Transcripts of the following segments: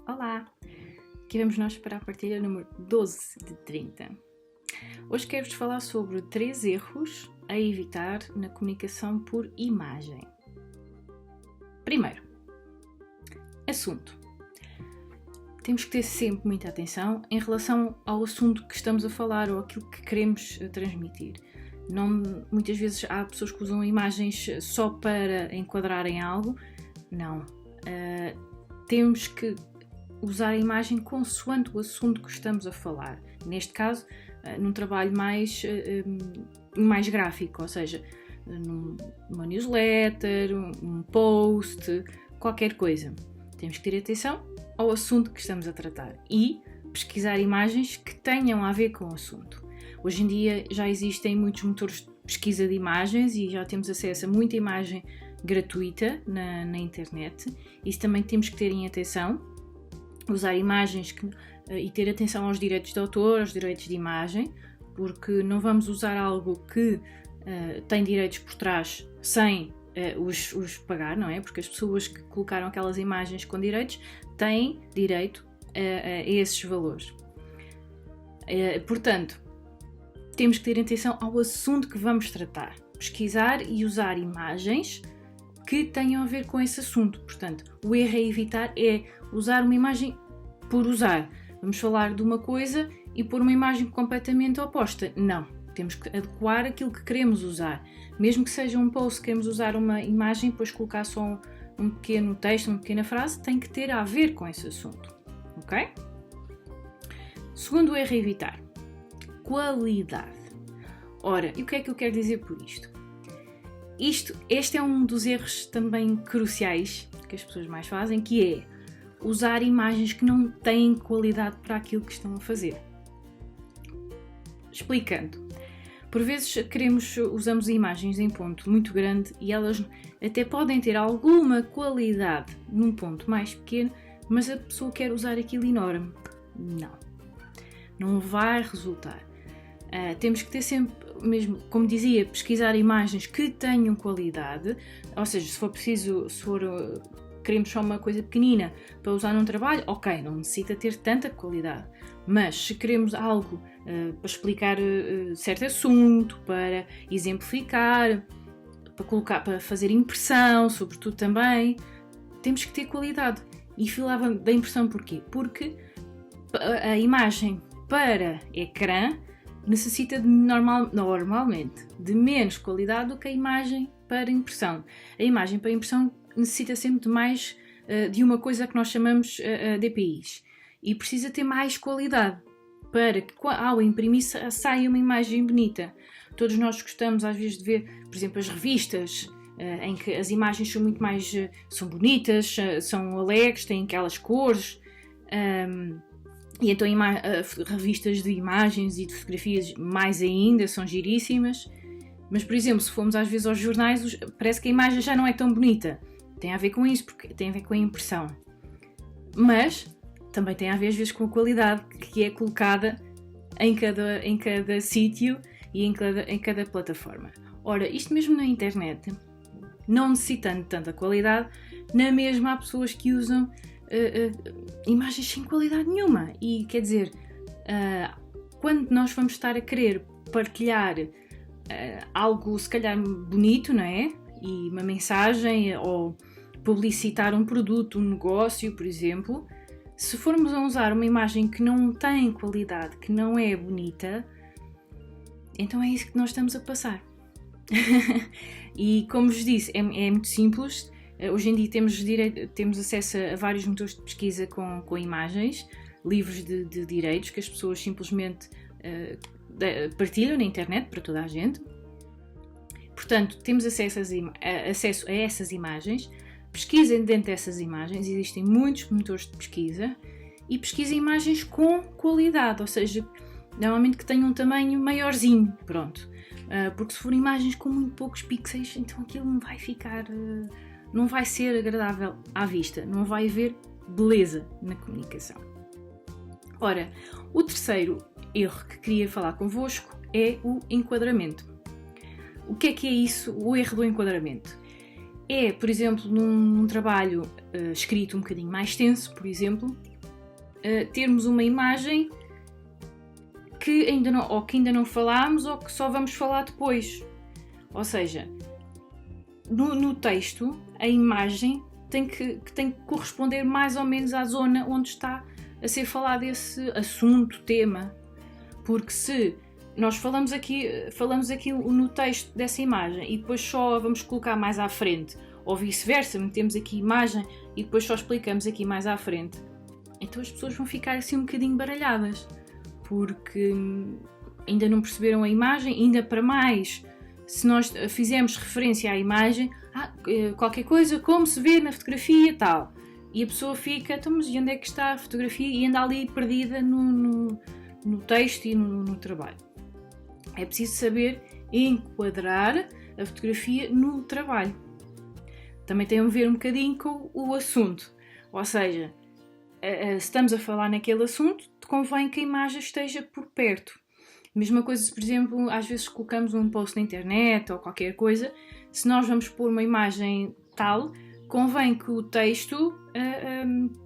Olá! Aqui vamos nós para a partilha número 12 de 30. Hoje quero-vos falar sobre 3 erros a evitar na comunicação por imagem. Primeiro, assunto. Temos que ter sempre muita atenção em relação ao assunto que estamos a falar ou aquilo que queremos transmitir. Muitas vezes há pessoas que usam imagens só para enquadrarem algo. Não. Temos que usar a imagem consoante o assunto que estamos a falar. Neste caso, num trabalho mais gráfico, ou seja, numa newsletter, um post, qualquer coisa. Temos que ter atenção ao assunto que estamos a tratar e pesquisar imagens que tenham a ver com o assunto. Hoje em dia já existem muitos motores de pesquisa de imagens e já temos acesso a muita imagem gratuita na internet. Isso também temos que ter em atenção, usar imagens e ter atenção aos direitos de autor, aos direitos de imagem, porque não vamos usar algo que tem direitos por trás sem os pagar, não é? Porque as pessoas que colocaram aquelas imagens com direitos têm direito a esses valores. Portanto, temos que ter atenção ao assunto que vamos tratar, pesquisar e usar imagens que tenham a ver com esse assunto. Portanto, o erro a evitar é usar uma imagem por usar. Vamos falar de uma coisa e pôr uma imagem completamente oposta. Não. Temos que adequar aquilo que queremos usar. Mesmo que seja um post, queremos usar uma imagem e depois colocar só um pequeno texto, uma pequena frase, tem que ter a ver com esse assunto. Ok? Segundo erro a evitar. Qualidade. Ora, e o que é que eu quero dizer por isto? Este é um dos erros também cruciais que as pessoas mais fazem, que é usar imagens que não têm qualidade para aquilo que estão a fazer. Explicando. Por vezes usamos imagens em ponto muito grande e elas até podem ter alguma qualidade num ponto mais pequeno, mas a pessoa quer usar aquilo enorme. Não vai resultar. Temos que ter sempre, mesmo como dizia, pesquisar imagens que tenham qualidade, ou seja, se for preciso, queremos só uma coisa pequenina para usar num trabalho, ok, não necessita ter tanta qualidade, mas se queremos algo para explicar certo assunto, para exemplificar, para fazer impressão, sobretudo também, temos que ter qualidade. E falava da impressão porquê? Porque a imagem para ecrã necessita normalmente de menos qualidade do que a imagem para impressão. A imagem para impressão necessita sempre de mais de uma coisa que nós chamamos DPIs e precisa ter mais qualidade para que ao imprimir saia uma imagem bonita. Todos nós gostamos às vezes de ver, por exemplo, as revistas em que as imagens são muito mais são bonitas, são alegres, têm aquelas cores. E então revistas de imagens e de fotografias mais ainda, são giríssimas. Mas, por exemplo, se formos às vezes aos jornais, parece que a imagem já não é tão bonita. Tem a ver com isso, porque tem a ver com a impressão. Mas também tem a ver às vezes com a qualidade que é colocada em cada sítio e em cada plataforma. Ora, isto mesmo na internet, não necessitando tanta qualidade, na mesma há pessoas que usam imagens sem qualidade nenhuma. E quer dizer, quando nós vamos estar a querer partilhar algo se calhar bonito, não é? E uma mensagem ou publicitar um produto, um negócio, por exemplo, se formos a usar uma imagem que não tem qualidade, que não é bonita, então é isso que nós estamos a passar. E como vos disse, é muito simples. Hoje em dia temos acesso a vários motores de pesquisa com imagens, livros de direitos que as pessoas simplesmente partilham na internet para toda a gente. Portanto, temos acesso a essas imagens, pesquisem dentro dessas imagens, existem muitos motores de pesquisa e pesquisem imagens com qualidade, ou seja, normalmente que tenham um tamanho maiorzinho, pronto. Porque se forem imagens com muito poucos pixels, então aquilo não vai ficar... não vai ser agradável à vista, não vai haver beleza na comunicação. Ora, o terceiro erro que queria falar convosco é o enquadramento. O que é isso, o erro do enquadramento? É, por exemplo, num trabalho escrito um bocadinho mais extenso, por exemplo, termos uma imagem que ainda não falámos ou que só vamos falar depois. Ou seja, no texto, a imagem tem que corresponder mais ou menos à zona onde está a ser falado esse assunto, tema. Porque se nós falamos aqui no texto dessa imagem e depois só vamos colocar mais à frente, ou vice-versa, metemos aqui imagem e depois só explicamos aqui mais à frente, então as pessoas vão ficar assim um bocadinho baralhadas, porque ainda não perceberam a imagem, ainda para mais, se nós fizermos referência à imagem, qualquer coisa como se vê na fotografia tal, e a pessoa fica, então mas onde é que está a fotografia? E anda ali perdida no texto e no trabalho. É preciso saber enquadrar a fotografia no trabalho. Também tem a ver um bocadinho com o assunto, ou seja, se estamos a falar naquele assunto, convém que a imagem esteja por perto. Mesma coisa se, por exemplo, às vezes colocamos um post na internet ou qualquer coisa, se nós vamos pôr uma imagem tal, convém que o texto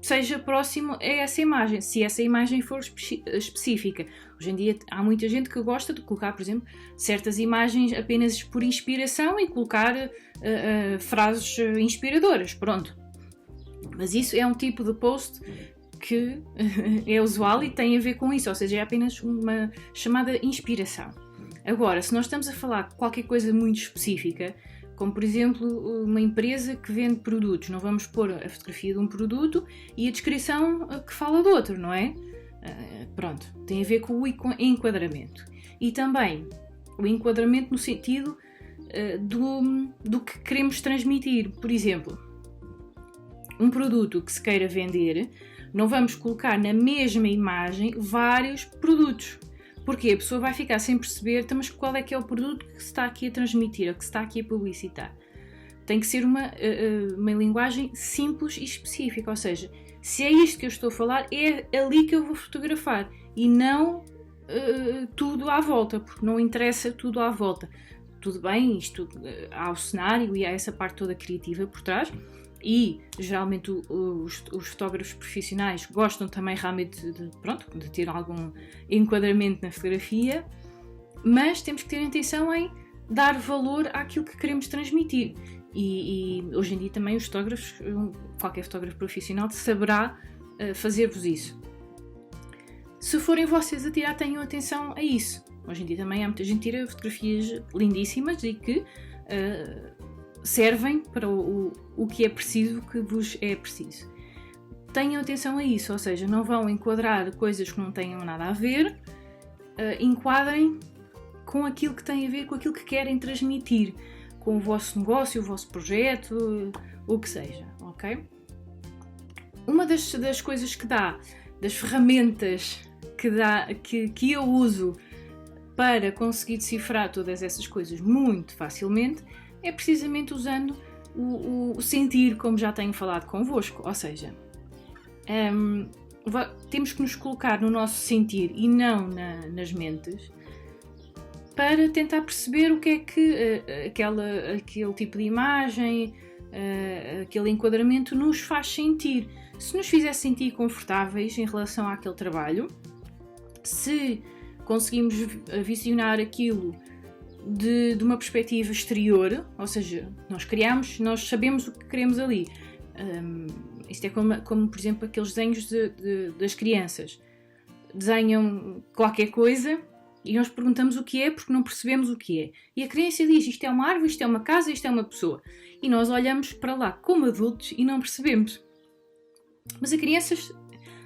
seja próximo a essa imagem, se essa imagem for específica. Hoje em dia há muita gente que gosta de colocar, por exemplo, certas imagens apenas por inspiração e colocar frases inspiradoras, pronto. Mas isso é um tipo de post que é usual e tem a ver com isso, ou seja, é apenas uma chamada inspiração. Agora, se nós estamos a falar de qualquer coisa muito específica, como por exemplo uma empresa que vende produtos, não vamos pôr a fotografia de um produto e a descrição que fala do outro, não é? Pronto, tem a ver com o enquadramento. E também o enquadramento no sentido do que queremos transmitir. Por exemplo, um produto que se queira vender, não vamos colocar na mesma imagem vários produtos. Porque a pessoa vai ficar sem perceber, mas qual é que é o produto que se está aqui a transmitir, ou que se está aqui a publicitar. Tem que ser uma linguagem simples e específica, ou seja, se é isto que eu estou a falar, é ali que eu vou fotografar e não tudo à volta, porque não interessa tudo à volta. Tudo bem, isto há o cenário e há essa parte toda criativa por trás, e geralmente os fotógrafos profissionais gostam também realmente de ter algum enquadramento na fotografia, mas temos que ter atenção em dar valor àquilo que queremos transmitir. E hoje em dia também os fotógrafos, qualquer fotógrafo profissional saberá fazer-vos isso. Se forem vocês a tirar, tenham atenção a isso. Hoje em dia também há muita gente que tira fotografias lindíssimas e que servem para o que é preciso, que vos é preciso. Tenham atenção a isso, ou seja, não vão enquadrar coisas que não tenham nada a ver, enquadrem com aquilo que tem a ver com aquilo que querem transmitir, com o vosso negócio, o vosso projeto, o que seja, ok? Uma das coisas que dá, das ferramentas que eu uso para conseguir decifrar todas essas coisas muito facilmente, é precisamente usando o sentir, como já tenho falado convosco, ou seja, temos que nos colocar no nosso sentir e não nas mentes para tentar perceber o que é que aquele tipo de imagem, aquele enquadramento nos faz sentir. Se nos fizer sentir confortáveis em relação àquele trabalho, se conseguimos visionar aquilo de uma perspectiva exterior, ou seja, nós sabemos o que queremos ali. Isto é como, por exemplo, aqueles desenhos das crianças. Desenham qualquer coisa e nós perguntamos o que é porque não percebemos o que é. E a criança diz, isto é uma árvore, isto é uma casa, isto é uma pessoa. E nós olhamos para lá como adultos e não percebemos. Mas a criança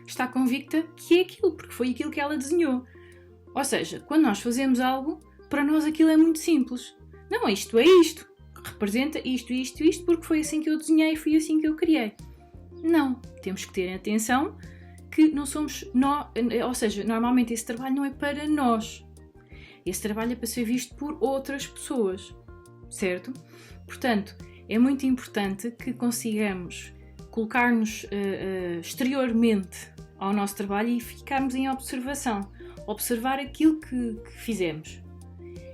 está convicta que é aquilo, porque foi aquilo que ela desenhou. Ou seja, quando nós fazemos algo, para nós aquilo é muito simples. Não, isto é isto. Representa isto, isto, isto, porque foi assim que eu desenhei, foi assim que eu criei. Não. Temos que ter atenção que não somos nós, ou seja, normalmente esse trabalho não é para nós. Esse trabalho é para ser visto por outras pessoas. Certo? Portanto, é muito importante que consigamos colocar-nos exteriormente ao nosso trabalho e ficarmos em observação. Observar aquilo que fizemos.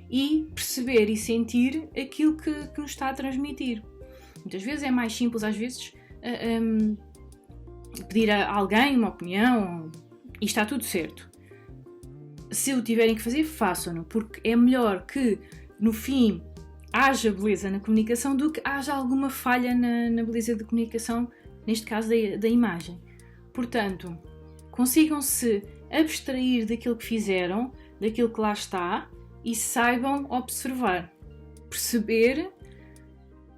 E perceber e sentir aquilo que nos está a transmitir. Muitas vezes é mais simples, às vezes pedir a alguém uma opinião e está tudo certo. Se o tiverem que fazer, façam-no, porque é melhor que no fim haja beleza na comunicação do que haja alguma falha na beleza da comunicação, neste caso da imagem. Portanto, consigam-se abstrair daquilo que fizeram, daquilo que lá está, e saibam observar, perceber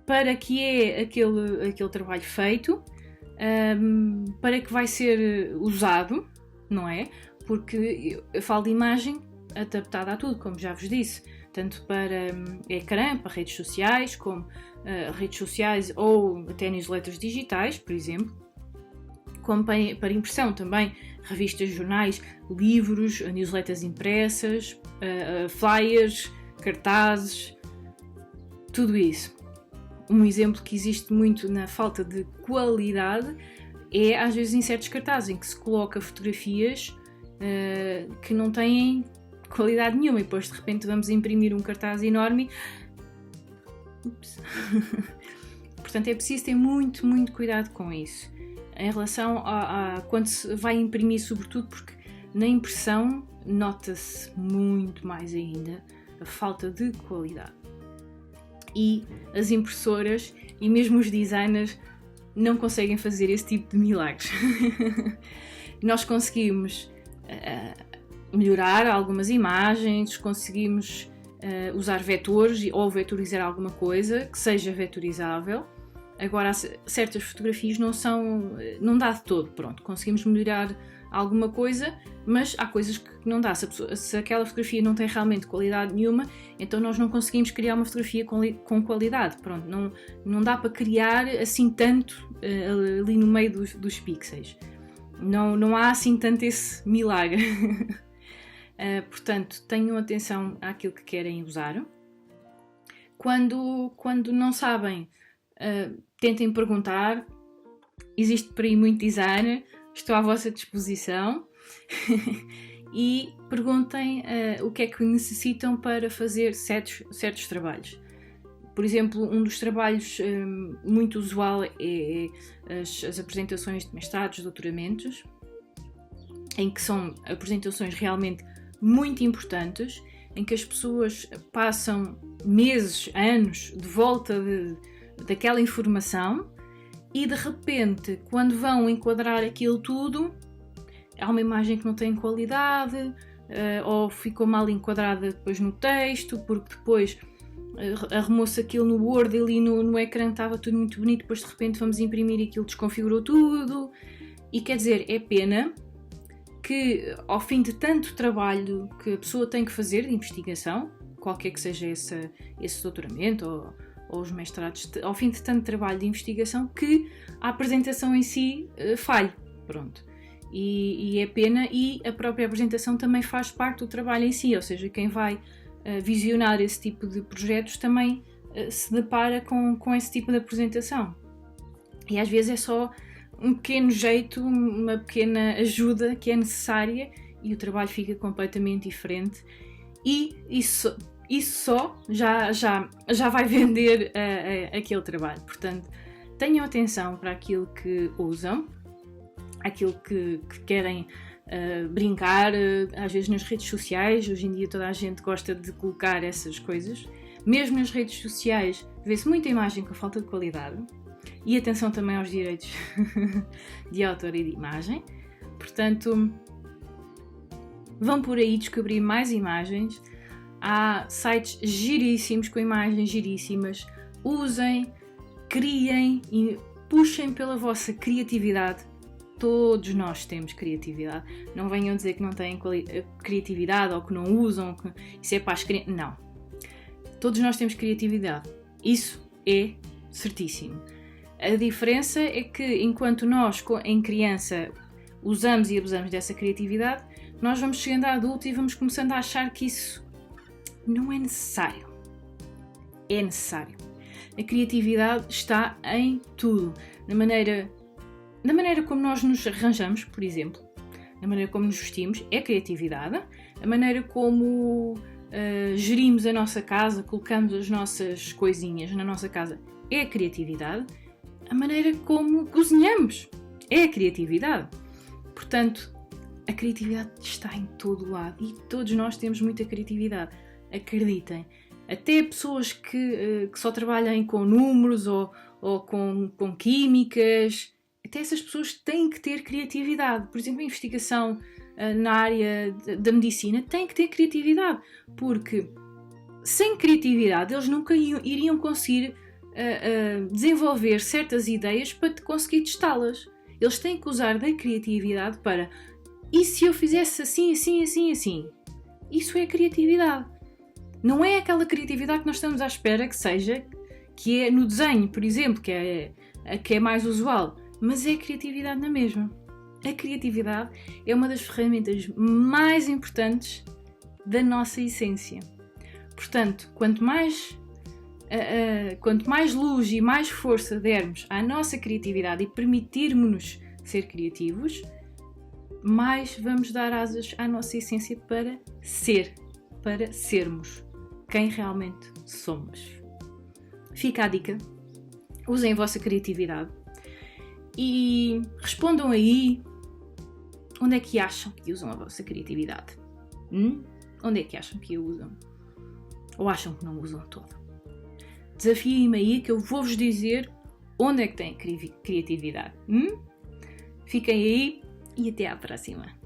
para que é aquele trabalho feito, para que vai ser usado, não é? Porque eu falo de imagem adaptada a tudo, como já vos disse, tanto para ecrã, para redes sociais, como redes sociais ou até newsletters digitais, por exemplo, como para impressão também, revistas, jornais, livros, newsletters impressas, flyers, cartazes, tudo isso. Um exemplo que existe muito na falta de qualidade é às vezes em certos cartazes em que se coloca fotografias que não têm qualidade nenhuma e depois de repente vamos imprimir um cartaz enorme. Ups. Portanto é preciso ter muito, muito cuidado com isso em relação a quando se vai imprimir, sobretudo porque na impressão nota-se muito mais ainda a falta de qualidade. E as impressoras e mesmo os designers não conseguem fazer esse tipo de milagres. Nós conseguimos melhorar algumas imagens, conseguimos usar vetores ou vetorizar alguma coisa que seja vetorizável. Agora, certas fotografias não dá de todo, pronto, conseguimos melhorar alguma coisa, mas há coisas que não dá. Se aquela fotografia não tem realmente qualidade nenhuma, então nós não conseguimos criar uma fotografia com qualidade, pronto, não dá para criar assim tanto ali no meio dos pixels. Não há assim tanto esse milagre. Portanto, tenham atenção àquilo que querem usar. Quando não sabem, tentem perguntar. Existe por aí muito designer, estou à vossa disposição. E perguntem o que é que necessitam para fazer certos trabalhos. Por exemplo, um dos trabalhos muito usual é as apresentações de mestrados, doutoramentos, em que são apresentações realmente muito importantes, em que as pessoas passam meses, anos de volta daquela informação e de repente, quando vão enquadrar aquilo tudo, há uma imagem que não tem qualidade ou ficou mal enquadrada depois no texto, porque depois arrumou-se aquilo no Word e ali no ecrã estava tudo muito bonito, depois de repente vamos imprimir e aquilo desconfigurou tudo. E quer dizer, é pena que ao fim de tanto trabalho que a pessoa tem que fazer de investigação, qualquer que seja esse doutoramento ou os mestrados, ao fim de tanto trabalho de investigação, que a apresentação em si falhe. Pronto. E é pena, e a própria apresentação também faz parte do trabalho em si, ou seja, quem vai visionar esse tipo de projetos também se depara com esse tipo de apresentação. E às vezes é só um pequeno jeito, uma pequena ajuda que é necessária e o trabalho fica completamente diferente. E isso só já vai vender aquele trabalho. Portanto, tenham atenção para aquilo que usam, aquilo que querem brincar, às vezes nas redes sociais. Hoje em dia toda a gente gosta de colocar essas coisas. Mesmo nas redes sociais vê-se muita imagem com falta de qualidade. E atenção também aos direitos de autor e de imagem. Portanto, vão por aí descobrir mais imagens. Há sites giríssimos com imagens giríssimas. Usem, criem e puxem pela vossa criatividade. Todos nós temos criatividade. Não venham dizer que não têm criatividade ou que não usam, que isso é para as crianças. Não. Todos nós temos criatividade. Isso é certíssimo. A diferença é que enquanto nós, em criança, usamos e abusamos dessa criatividade, nós vamos chegando a adulto e vamos começando a achar que isso não é necessário. É necessário. A criatividade está em tudo. Na maneira como nós nos arranjamos, por exemplo, na maneira como nos vestimos, é criatividade. A maneira como gerimos a nossa casa, colocamos as nossas coisinhas na nossa casa, é criatividade. A maneira como cozinhamos é a criatividade. Portanto, a criatividade está em todo o lado e todos nós temos muita criatividade. Acreditem. Até pessoas que só trabalhem com números ou com químicas, até essas pessoas têm que ter criatividade. Por exemplo, a investigação na área da medicina tem que ter criatividade, porque sem criatividade eles nunca iriam conseguir desenvolver certas ideias para conseguir testá-las. Eles têm que usar da criatividade para: e se eu fizesse assim, assim, assim, assim? Isso é criatividade. Não é aquela criatividade que nós estamos à espera que seja, que é no desenho, por exemplo, que é mais usual, mas é criatividade na mesma. A criatividade é uma das ferramentas mais importantes da nossa essência. Portanto, quanto mais luz e mais força dermos à nossa criatividade e permitirmos-nos ser criativos, mais vamos dar asas à nossa essência para sermos quem realmente somos. Fica a dica. Usem a vossa criatividade e respondam aí onde é que acham que usam a vossa criatividade. Onde é que acham que a usam? Ou acham que não usam toda? Desafiem-me aí que eu vou-vos dizer onde é que têm criatividade. Fiquem aí e até à próxima.